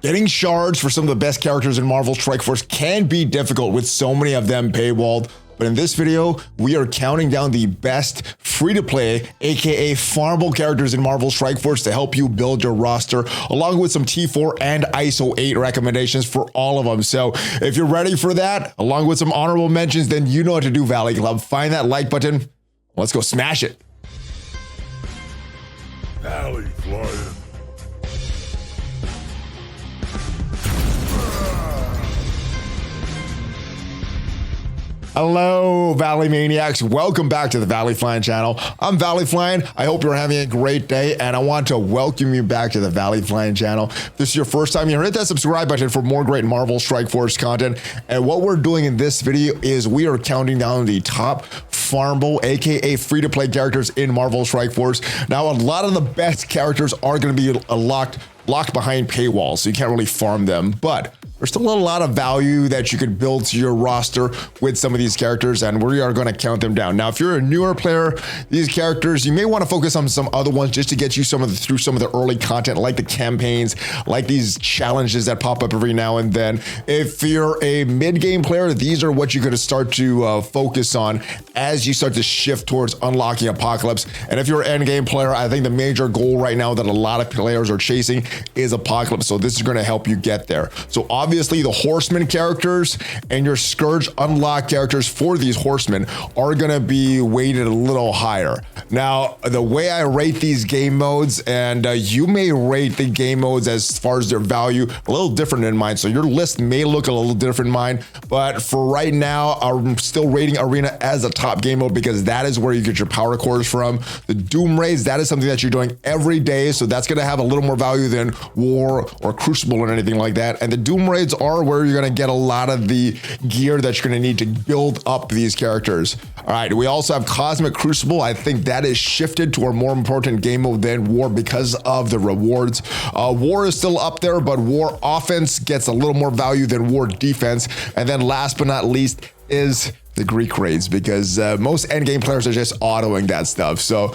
Getting shards for some of the best characters in Marvel Strike Force can be difficult with so many of them paywalled. But in this video, we are counting down the best free-to-play, aka farmable characters in Marvel Strike Force to help you build your roster, along with some T4 and Iso-8 recommendations for all of them. So if you're ready for that, along with some honorable mentions, then you know what to do, Valley Club. Find that like button. Let's go smash it. ValleyFlyin. Hello, Valley Maniacs. Welcome back to the ValleyFlyin channel. I'm ValleyFlyin. I hope you're having a great day, and I want to welcome you back to the ValleyFlyin channel. If this is your first time here, hit that subscribe button for more great Marvel Strike Force content. And what we're doing in this video is we are counting down the top farmable, aka free-to-play characters in Marvel Strike Force. Now, a lot of the best characters are going to be locked behind paywalls, so you can't really farm them, but there's still a lot of value that you could build to your roster with some of these characters, and we are going to count them down. Now, if you're a newer player, these characters, you may want to focus on some other ones just to get you through some of the early content, like the campaigns, like these challenges that pop up every now and then. If you're a mid-game player, these are what you're going to start to focus on as you start to shift towards unlocking Apocalypse. And if you're an end-game player, I think the major goal right now that a lot of players are chasing is Apocalypse. So this is going to help you get there. So obviously the Horseman characters and your Scourge unlock characters for these Horsemen are going to be weighted a little higher. Now, the way I rate these game modes, and you may rate the game modes as far as their value a little different in mine. So your list may look a little different in mine, but for right now, I'm still rating Arena as a top game mode because that is where you get your power cores from. The Doom Raids, that is something that you're doing every day. So that's going to have a little more value than War or Crucible or anything like that. And the Doom Raids are where you're going to get a lot of the gear that you're going to need to build up these characters. All right, we also have Cosmic Crucible. I think that is shifted to a more important game mode than War because of the rewards. War is still up there, but War offense gets a little more value than War defense. And then last but not least is the Greek raids, because most endgame players are just autoing that stuff. So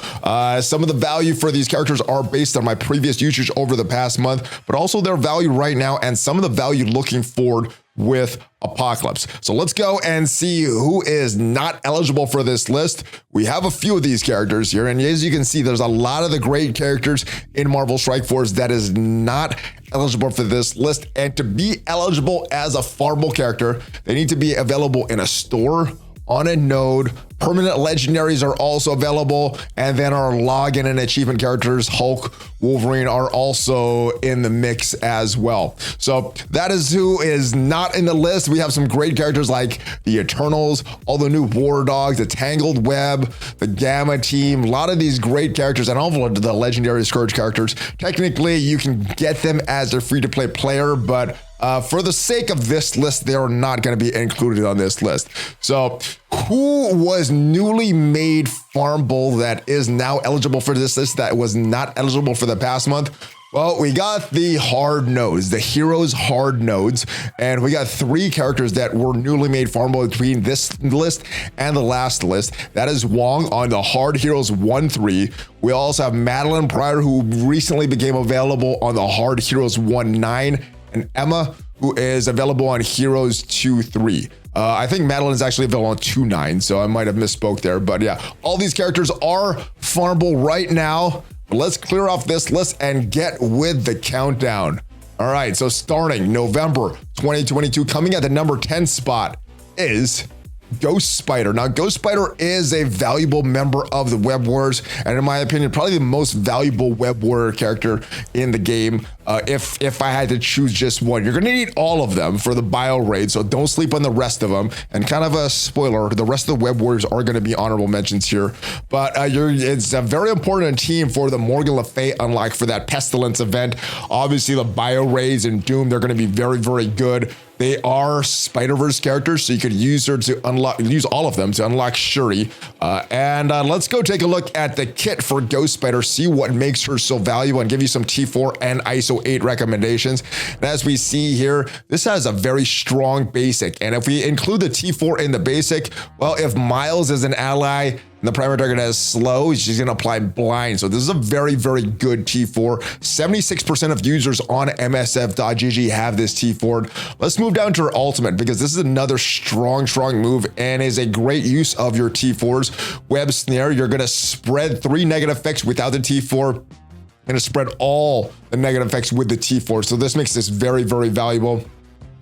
some of the value for these characters are based on my previous usage over the past month, but also their value right now and some of the value looking forward with Apocalypse. So let's go and see who is not eligible for this list. We have a few of these characters here, and as you can see, there's a lot of the great characters in Marvel Strike Force that is not eligible for this list. And to be eligible as a farmable character, they need to be available in a store, on a node. Permanent legendaries are also available, and then our login and achievement characters, Hulk, Wolverine, are also in the mix as well. So that is who is not in the list. We have some great characters like the Eternals, all the new War Dogs, the Tangled Web, the Gamma Team, a lot of these great characters, and all of the legendary Scourge characters. Technically, you can get them as a free-to-play player, but for the sake of this list, they are not going to be included on this list. So who was newly made farmable that is now eligible for this list that was not eligible for the past month? Well, we got the hard nodes, the heroes hard nodes, and we got 3 characters that were newly made farmable between this list and the last list. That is Wong on the hard heroes 1-3. We also have Madeline Pryor, who recently became available on the hard heroes 1-9, and Emma, who is available on heroes 2-3. I think Madeline is actually available on 2-9, so I might have misspoke there. But yeah, all these characters are farmable right now. Let's clear off this list and get with the countdown. All right, so starting November 2022, coming at the number 10 spot is Ghost Spider. Now, Ghost Spider is a valuable member of the Web Warriors, and in my opinion, probably the most valuable Web Warrior character in the game. If I had to choose just one, you're gonna need all of them for the bio raid, so don't sleep on the rest of them. And kind of a spoiler, the rest of the Web Warriors are gonna be honorable mentions here, but it's a very important team for the Morgan Le Fay unlock for that Pestilence event. Obviously, the bio raids and Doom, they're gonna be very, very good. They are Spider-Verse characters, so you could use her to use all of them to unlock Shuri. Let's go take a look at the kit for Ghost Spider, see what makes her so valuable, and give you some T4 and ISO Iso-8 recommendations. And as we see here, this has a very strong basic. And if we include the T4 in the basic, well, if Miles is an ally, and the primary target has slow, she's going to apply blind. So this is a very, very good T4. 76% of users on MSF.gg have this T4. Let's move down to her ultimate, because this is another strong move and is a great use of your T4s. Web Snare, you're going to spread 3 negative effects without the T4 and to spread all the negative effects with the T4. So this makes this very, very valuable.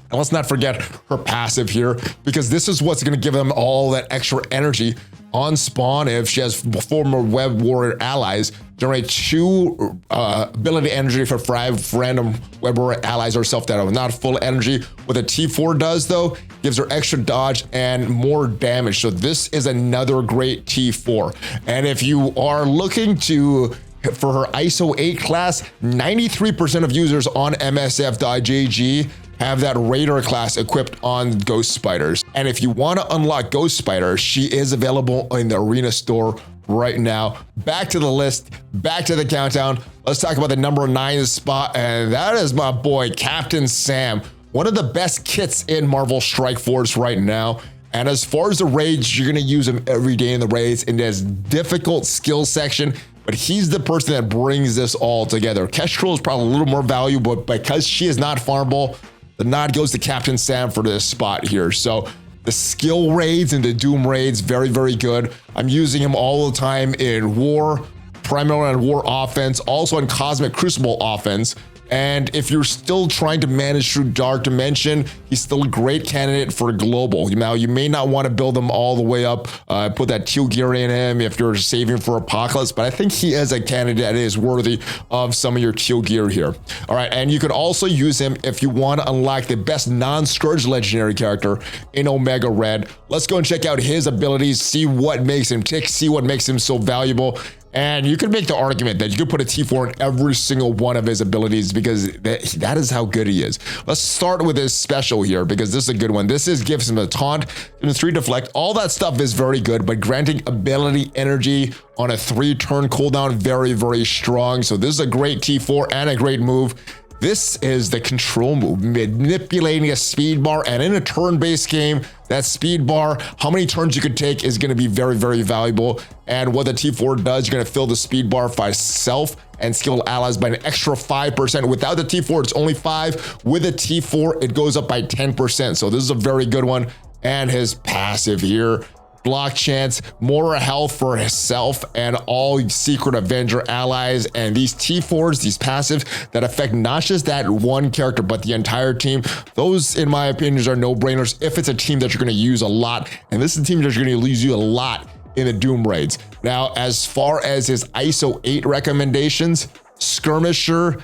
And let's not forget her passive here, because this is what's going to give them all that extra energy on spawn. If she has former web warrior allies, generate 2 ability energy for 5 random web warrior allies herself that are not full energy. What the T4 does though, gives her extra dodge and more damage. So this is another great T4. And if you are looking for her Iso-8 class, 93% of users on MSF.gg have that Raider class equipped on Ghost Spiders. And if you want to unlock Ghost Spider, she is available in the Arena store right now. Back to the list, back to the countdown. Let's talk about the number 9 spot, and that is my boy, Captain Sam. One of the best kits in Marvel Strike Force right now. And as far as the raids, you're gonna use him every day in the raids in this difficult skill section, but he's the person that brings this all together. Kestrel is probably a little more valuable, but because she is not farmable, the nod goes to Captain Sam for this spot here. So the skill raids and the Doom raids, very, very good. I'm using him all the time in War, primarily on War offense, also in Cosmic Crucible offense. And if you're still trying to manage through Dark Dimension, he's still a great candidate for Global. Now, you may not want to build him all the way up, put that teal gear in him if you're saving for Apocalypse, but I think he is a candidate that is worthy of some of your teal gear here. All right, and you could also use him if you want to unlock the best non-Scourge legendary character in Omega Red. Let's go and check out his abilities, see what makes him tick, see what makes him so valuable. And you could make the argument that you could put a T4 in every single one of his abilities, because that is how good he is. Let's start with his special here, because this is a good one. This gives him a taunt, and 3 deflect. All that stuff is very good, but granting ability energy on a 3-turn cooldown, very, very strong. So this is a great T4 and a great move. This is the control move, manipulating a speed bar, and in a turn-based game, that speed bar, how many turns you could take is going to be very, very valuable. And what the T4 does, you're going to fill the speed bar by self and skill allies by an extra 5%. Without the T4, it's only 5. With the T4, it goes up by 10%. So this is a very good one. And his passive here, block chance, more health for himself and all Secret Avenger allies. And these T4s, these passives that affect not just that one character, but the entire team, those, in my opinion, are no-brainers if it's a team that you're going to use a lot. And this is a team that you're going to use you a lot in the Doom raids. Now, as far as his Iso-8 recommendations, Skirmisher,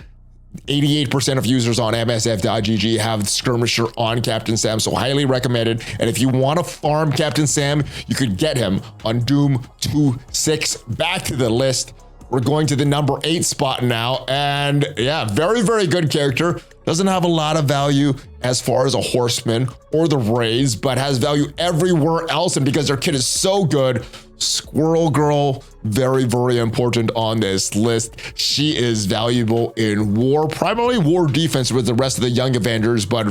88% of users on MSF.gg have Skirmisher on Captain Sam, so highly recommended. And if you want to farm Captain Sam, you could get him on Doom 2.6. Back to the list. We're going to the number 8 spot now. And yeah, very, very good character. Doesn't have a lot of value as far as a horseman or the raids, but has value everywhere else. And because their kit is so good, Squirrel Girl, very, very important on this list. She is valuable in War, primarily War defense with the rest of the Young Avengers, but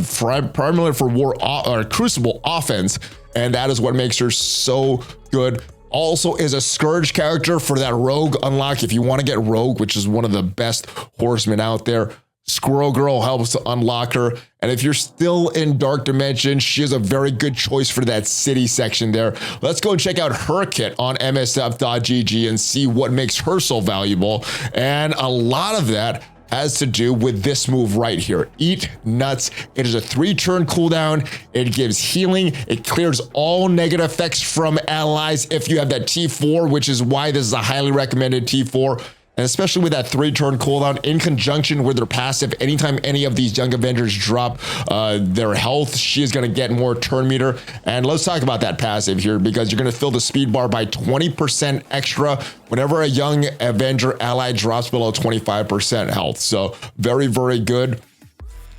primarily for War or Crucible offense. And that is what makes her so good. Also is a Scourge character for that Rogue unlock. If you want to get Rogue, which is one of the best horsemen out there, Squirrel Girl helps to unlock her. And if you're still in Dark Dimension, she is a very good choice for that city section there. Let's go and check out her kit on MSF.gg and see what makes her so valuable. And a lot of that has to do with this move right here. Eat Nuts. It is a 3-turn cooldown. It gives healing. It clears all negative effects from allies if you have that T4, which is why this is a highly recommended T4. And especially with that 3-turn cooldown in conjunction with their passive, anytime any of these Young Avengers drop their health, she is going to get more turn meter. And let's talk about that passive here, because you're going to fill the speed bar by 20% extra whenever a Young Avenger ally drops below 25% health. So very, very good.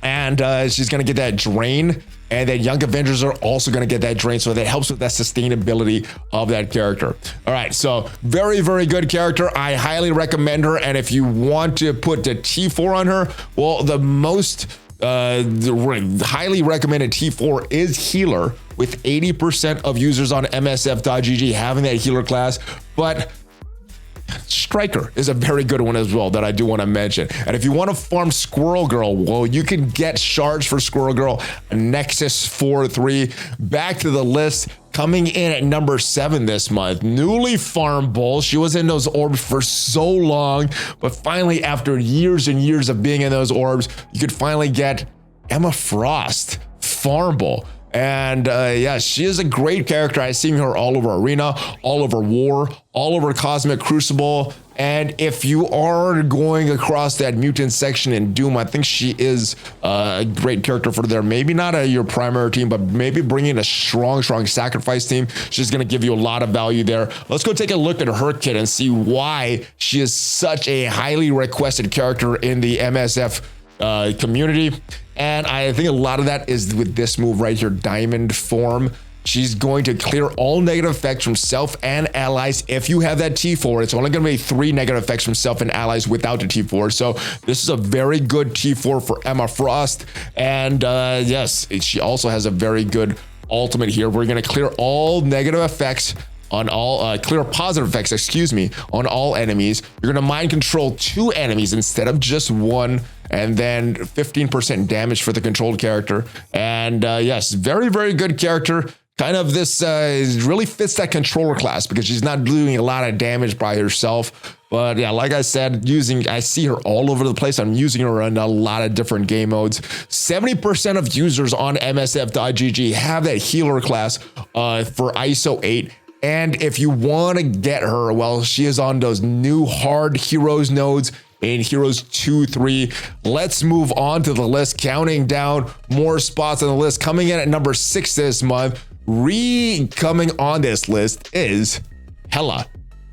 And she's going to get that drain. And then Young Avengers are also going to get that drain. So that helps with that sustainability of that character. All right. So very, very good character. I highly recommend her. And if you want to put the T4 on her, well, the most the highly recommended T4 is Healer, with 80% of users on MSF.gg having that Healer class. But Striker is a very good one as well that I do want to mention. And if you want to farm Squirrel Girl, well, you can get shards for Squirrel Girl, Nexus 4-3. Back to the list, coming in at number 7 this month, newly farmable. She was in those orbs for so long, but finally, after years and years of being in those orbs, you could finally get Emma Frost farmable. And yeah, she is a great character. I've seen her all over Arena, all over War, all over Cosmic Crucible. And if you are going across that mutant section in Doom, I think she is a great character for there. Maybe not your primary team, but maybe bringing a strong sacrifice team. She's going to give you a lot of value there. Let's go take a look at her kit and see why she is such a highly requested character in the MSF community. And I think a lot of that is with this move right here, Diamond Form. She's going to clear all negative effects from self and allies. If you have that T4, it's only going to be 3 negative effects from self and allies without the T4. So this is a very good T4 for Emma Frost. And yes, she also has a very good ultimate here. We're going to clear all negative effects on all clear positive effects, on all enemies. You're going to mind control 2 enemies instead of just 1, and then 15% damage for the controlled character. And yes, very, very good character. Kind of this really fits that controller class because she's not doing a lot of damage by herself. But yeah, like I said, I see her all over the place. I'm using her in a lot of different game modes. 70% of users on MSF.gg have that healer class for Iso-8. And if you want to get her, well, she is on those new hard heroes nodes in Heroes 2-3. Let's move on to the list, counting down more spots on the list. Coming in at number 6 this month, coming on this list is Hela.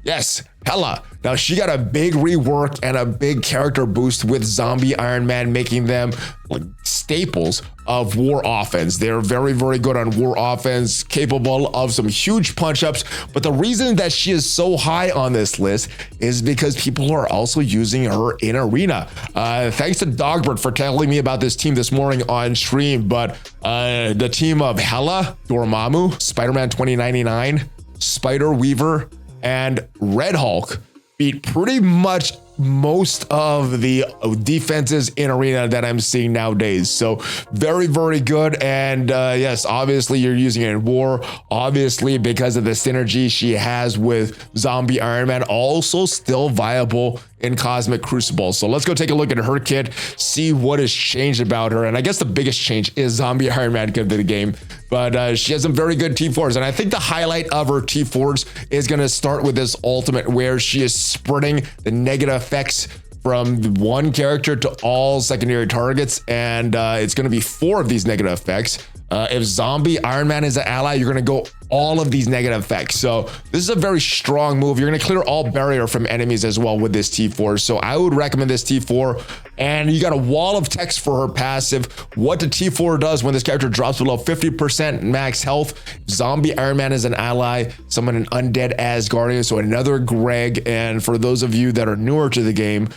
Yes, Hela. Now, she got a big rework and a big character boost with Zombie Iron Man, making them like staples of War offense. They're very, very good on War offense, capable of some huge punch-ups. But the reason that she is so high on this list is because people are also using her in Arena. Thanks to Dogbert for telling me about this team this morning on stream. But the team of Hela, Dormammu, Spider-Man 2099, Spider-Weaver, and Red Hulk beat pretty much most of the defenses in Arena that I'm seeing nowadays. So very, very good. And yes, obviously you're using it in War, obviously because of the synergy she has with Zombie Iron Man, also still viable in Cosmic Crucible. So let's go take a look at her kit, see what has changed about her. And I guess the biggest change is Zombie Iron Man kit to the game. But she has some very good T4s. And I think the highlight of her T4s is going to start with this ultimate where she is spreading the negative effects from one character to all secondary targets. And it's going to be 4 of these negative effects. If Zombie Iron Man is an ally, you're going to go all of these negative effects. So this is a very strong move. You're going to clear all barrier from enemies as well with this T4. So I would recommend this T4. And you got a wall of text for her passive. What the T4 does when this character drops below 50% max health. Zombie Iron Man is an ally, summon an undead Asgardian, so another Greg. And for those of you that are newer to the game,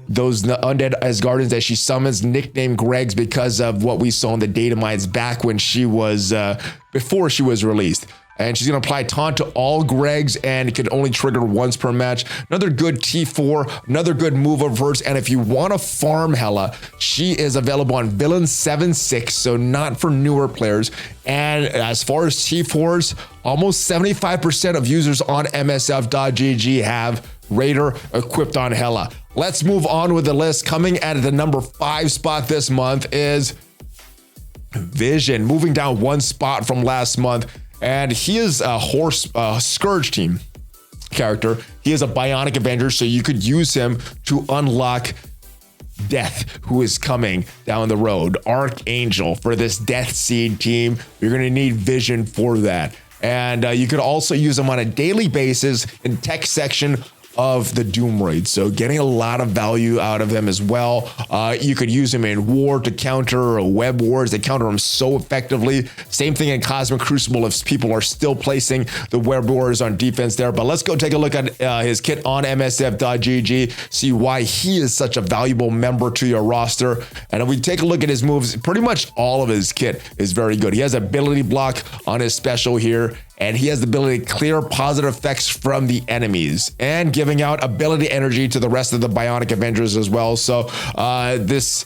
those undead Asgardians that she summons nicknamed Gregs because of what we saw in the data mines back when she was before she was released. And she's going to apply taunt to all Gregs, and it can only trigger once per match. Another good T4, another good move of hers. And if you want to farm Hela, she is available on Villain 7-6, so not for newer players. And as far as T4s, almost 75% of users on MSF.gg have Raider equipped on Hela. Let's move on with the list. Coming at the number 5 spot this month is Vision, moving down 1 spot from last month. And he is a Scourge team character. He is a Bionic Avenger, so you could use him to unlock Death, who is coming down the road. Archangel for this Death Seed team. You're going to need Vision for that. And you could also use him on a daily basis in tech section of the Doom Raid. So getting a lot of value out of him as well. You could use him in War to counter web wars. They counter him so effectively. Same thing in Cosmic Crucible if people are still placing the web wars on defense there. But let's go take a look at his kit on MSF.gg, see why he is such a valuable member to your roster. And if we take a look at his moves, pretty much all of his kit is very good. He has ability block on his special here, and he has the ability to clear positive effects from the enemies and giving out ability energy to the rest of the Bionic Avengers as well. So this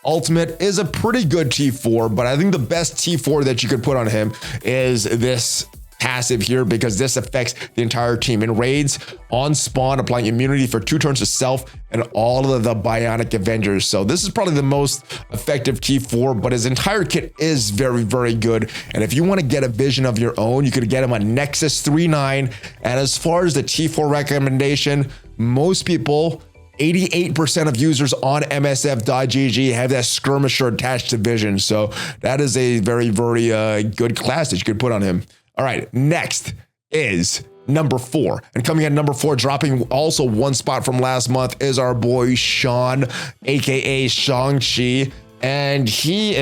ultimate is a pretty good T4, but I think the best T4 that you could put on him is this passive here, because this affects the entire team. In raids, on spawn, applying immunity for 2 turns to self and all of the Bionic Avengers. So this is probably the most effective T4, but his entire kit is very, very good. And if you want to get a vision of your own, you could get him on Nexus 3.9. And as far as the T4 recommendation, most people, 88% of users on MSF.gg have that skirmisher attached to vision. So that is a very, very good class that you could put on him. All right, next is number 4. And coming at number 4, dropping also 1 spot from last month, is our boy Sean, aka Shang-Chi. And he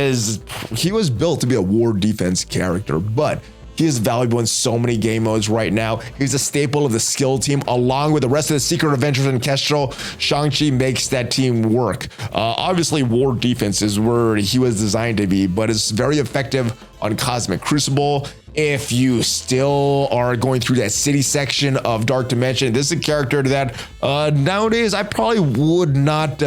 was built to be a war defense character, but he is valuable in so many game modes right now. He's a staple of the skill team, along with the rest of the Secret Avengers and Kestrel. Shang-Chi makes that team work. Obviously, war defense is where he was designed to be, but it's very effective on Cosmic Crucible. If you still are going through that city section of Dark Dimension, this is a character that nowadays I probably would not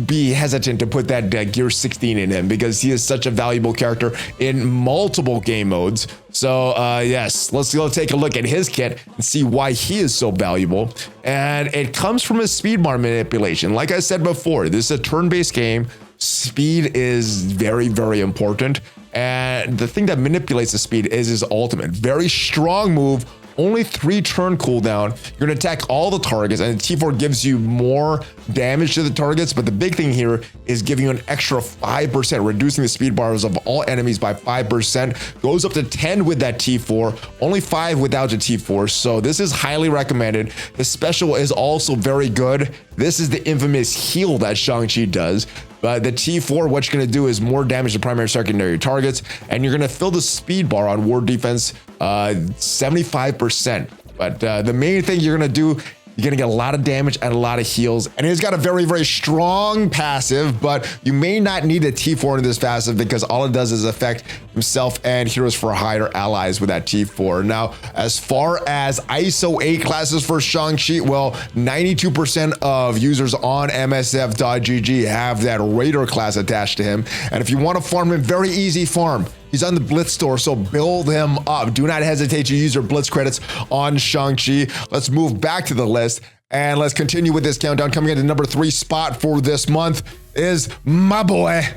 be hesitant to put that Gear 16 in him, because he is such a valuable character in multiple game modes. So yes, let's go take a look at his kit and see why he is so valuable. And it comes from his speed bar manipulation. Like I said before, this is a turn-based game. Speed is very, very important. And the thing that manipulates the speed is his ultimate. Very strong move. Only 3 turn cooldown. You're gonna attack all the targets, and the T4 gives you more damage to the targets, but the big thing here is giving you an extra 5%, reducing the speed bars of all enemies by 5%. Goes up to 10 with that T4, only 5 without the T4, so this is highly recommended. The special is also very good. This is the infamous heal that Shang-Chi does. But the T4, what you're going to do is more damage to primary and secondary targets, and you're going to fill the speed bar on war defense 75%. But the main thing you're going to do, you're going to get a lot of damage and a lot of heals. And he's got a very, very strong passive, but you may not need a T4 in this passive, because all it does is affect himself and Heroes for Hire allies with that T4. Now, as far as Iso-8 classes for Shang-Chi, well, 92% of users on MSF.gg have that Raider class attached to him. And if you want to farm him, very easy farm. He's on the Blitz store, so build him up. Do not hesitate to use your Blitz credits on Shang-Chi. Let's move back to the list, and let's continue with this countdown. Coming in at number 3 spot for this month is my boy,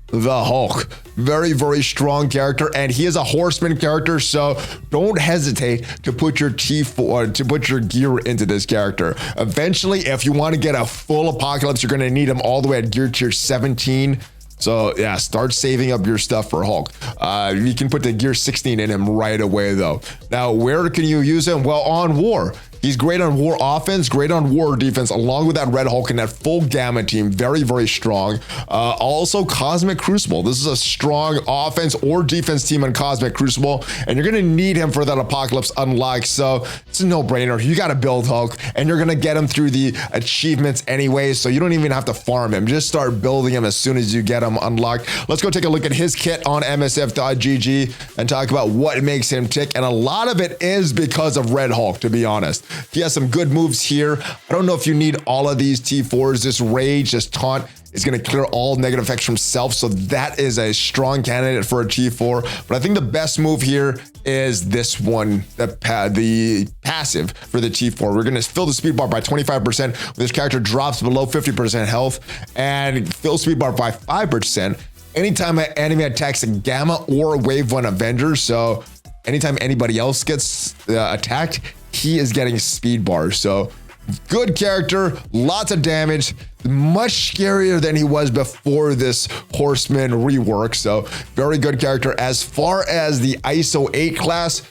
the Hulk. Very, very strong character, and he is a horseman character, so don't hesitate to put your T4, to put your gear into this character. Eventually, if you want to get a full apocalypse, you're going to need him all the way at gear tier 17. So yeah, start saving up your stuff for Hulk. You can put the gear 16 in him right away though. Now, where can you use him? Well, on war. He's great on war offense, great on war defense, along with that Red Hulk and that full gamma team. Very, very strong. Also, Cosmic Crucible. This is a strong offense or defense team on Cosmic Crucible, and you're going to need him for that Apocalypse unlock. So it's a no-brainer. You got to build Hulk, and you're going to get him through the achievements anyway, so you don't even have to farm him. Just start building him as soon as you get him unlocked. Let's go take a look at his kit on MSF.gg and talk about what makes him tick. And a lot of it is because of Red Hulk, to be honest. He has some good moves here. I don't know if you need all of these T4s. This Rage, this Taunt is going to clear all negative effects from self. So that is a strong candidate for a T4. But I think the best move here is this one, the passive for the T4. We're going to fill the speed bar by 25%. This character drops below 50% health and fill speed bar by 5%. Anytime an enemy attacks a Gamma or Wave 1 Avenger, so anytime anybody else gets attacked, he is getting speed bars. So good character, lots of damage, much scarier than he was before this Horseman rework. So very good character. As far as the Iso-8 class,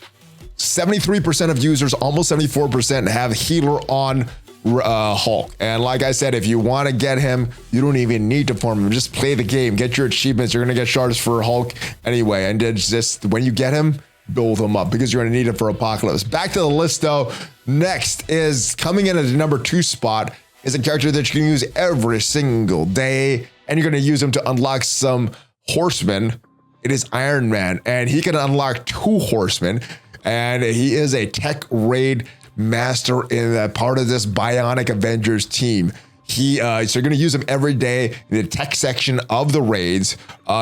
73% of users, almost 74%, have healer on Hulk. And like I said, if you want to get him, you don't even need to farm him. Just play the game, get your achievements. You're going to get shards for Hulk anyway. And it's just when you get him, build him up because you're going to need him for Apocalypse. Back to the list though. Next is coming in at the number 2 spot is a character that you can use every single day. And you're going to use him to unlock some horsemen. It is Iron Man, and he can unlock 2 horsemen. And he is a tech raid master in that part of this Bionic Avengers team. So you're going to use him every day in the tech section of the raids.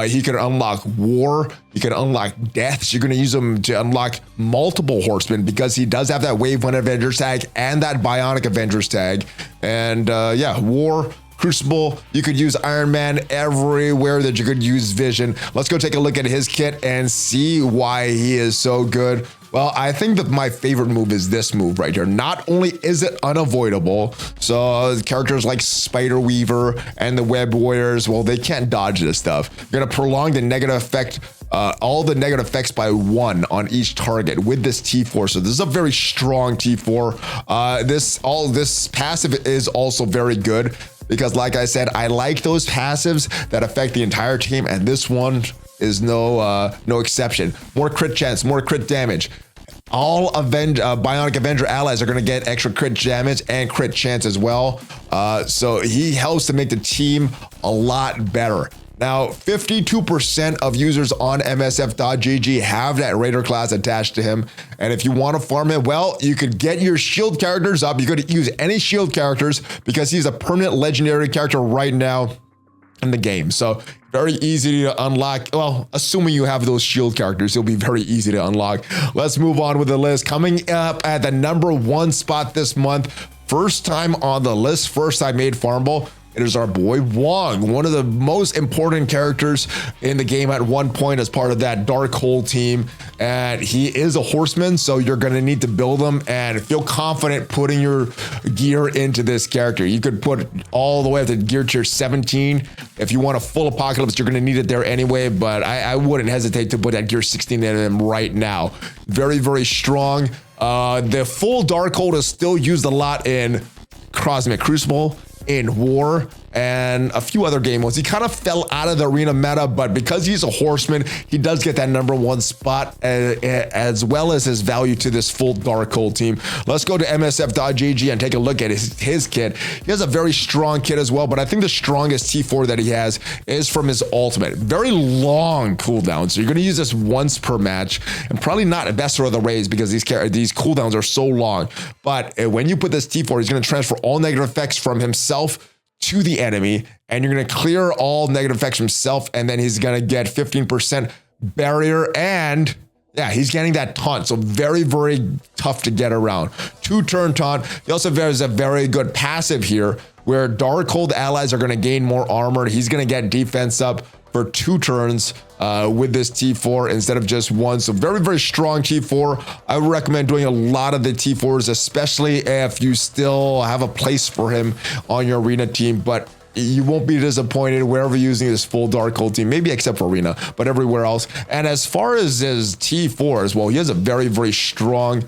He can unlock war. He can unlock deaths. You're going to use him to unlock multiple horsemen because he does have that Wave 1 Avengers tag and that Bionic Avengers tag. And yeah, war, Crucible, you could use Iron Man everywhere that you could use Vision. Let's go take a look at his kit and see why he is so good. Well, I think that my favorite move is this move right here. Not only is it unavoidable, so characters like Spider Weaver and the Web Warriors, well, they can't dodge this stuff. You're gonna prolong the negative effect, all the negative effects by 1 on each target with this T4. So this is a very strong T4. This passive is also very good because, like I said, I like those passives that affect the entire team, and this one is no exception. More crit chance, more crit damage. All Bionic Avenger allies are going to get extra crit damage and crit chance as well. So he helps to make the team a lot better. Now, 52% of users on MSF.GG have that Raider class attached to him. And if you want to farm it, well, you could get your shield characters up. You could use any shield characters because he's a permanent legendary character right now in the game. So very easy to unlock. Well, assuming you have those shield characters, it'll be very easy to unlock. Let's move on with the list. Coming up at the number 1 spot this month, first time on the list, first time made farmable. It is our boy Wong, one of the most important characters in the game at one point as part of that Dark Hole team. And he is a horseman, so you're going to need to build him and feel confident putting your gear into this character. You could put all the way up to gear tier 17. If you want a full Apocalypse, you're going to need it there anyway, but I wouldn't hesitate to put that gear 16 in him right now. Very, very strong. The full Dark Hole is still used a lot in Cosmic Crucible, in War, and a few other game modes. He kind of fell out of the arena meta, but because he's a horseman, he does get that number 1 spot as well as his value to this full Dark Hole team. Let's go to MSF.GG and take a look at his kit. He has a very strong kit as well, but I think the strongest T4 that he has is from his ultimate. Very long cooldown, so you're going to use this once per match, and probably not at best of the raids because these cooldowns are so long. But when you put this T4, he's going to transfer all negative effects from himself to the enemy, and you're going to clear all negative effects from himself, and then he's going to get 15% barrier, and yeah, he's getting that taunt, so very, very tough to get around. 2-turn taunt. He also has a very good passive here where Dark Hold allies are going to gain more armor. He's going to get defense up for 2 turns with this T4 instead of just 1. So very, very strong T4. I would recommend doing a lot of the T4s, especially if you still have a place for him on your arena team, but you won't be disappointed wherever you're using this full Dark Hole team, maybe except for arena, but everywhere else. And as far as his T4s, well, he has a very, very strong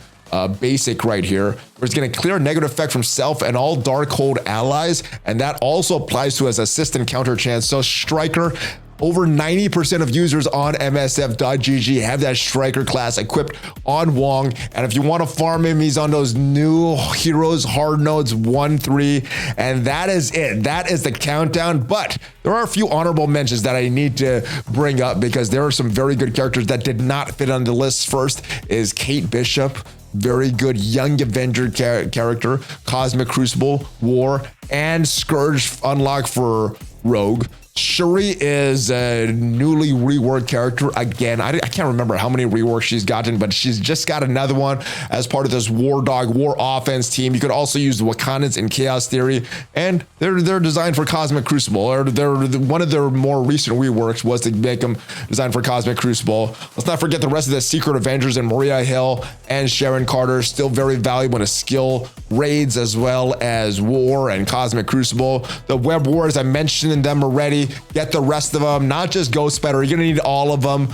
basic right here, where it's going to clear negative effect from self and all Dark Hold allies, and that also applies to his assist and counter chance. So Striker, over 90% of users on MSF.GG have that Striker class equipped on Wong. And if you want to farm him, he's on those new heroes hard nodes 1-3, and that is it. That is the countdown. But there are a few honorable mentions that I need to bring up because there are some very good characters that did not fit on the list. First is Kate Bishop. Very good Young Avenger character, Cosmic Crucible, War, and Scourge unlock for Rogue. Shuri is a newly reworked character. Again, I can't remember how many reworks she's gotten, but she's just got another one as part of this War Dog, War Offense team. You could also use the Wakandans in Chaos Theory, and they're designed for Cosmic Crucible. Or one of their more recent reworks was to make them designed for Cosmic Crucible. Let's not forget the rest of the Secret Avengers and Maria Hill and Sharon Carter, still very valuable in skill raids as well as War and Cosmic Crucible. The Web Warriors, I mentioned them already. Get the rest of them, not just Ghost Spider. You're gonna need all of them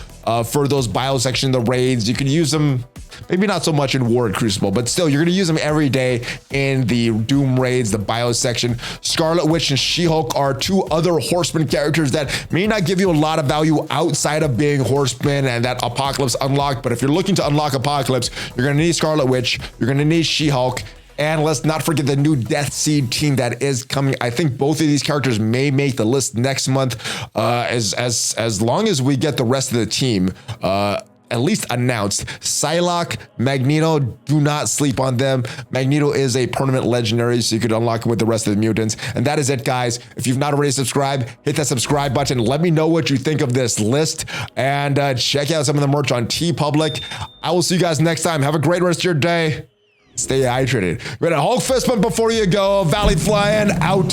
for those bio section, the raids. You can use them Maybe not so much in War and Crucible, but still, you're going to use them every day in the Doom raids, the bio section. Scarlet Witch and She-Hulk are two other Horseman characters that may not give you a lot of value outside of being Horseman and that Apocalypse unlocked. But if you're looking to unlock Apocalypse, you're going to need Scarlet Witch, you're going to need She-Hulk, and let's not forget the new Death Seed team that is coming. I think both of these characters may make the list next month, as long as we get the rest of the team at least announced. Psylocke, Magneto, do not sleep on them. Magneto is a permanent legendary, so you could unlock him with the rest of the mutants. And that is it, guys. If you've not already subscribed, hit that subscribe button. Let me know what you think of this list, and check out some of the merch on TeePublic. I will see you guys next time. Have a great rest of your day. Stay hydrated. We're gonna Hulk fist bump before you go. ValleyFlyin out.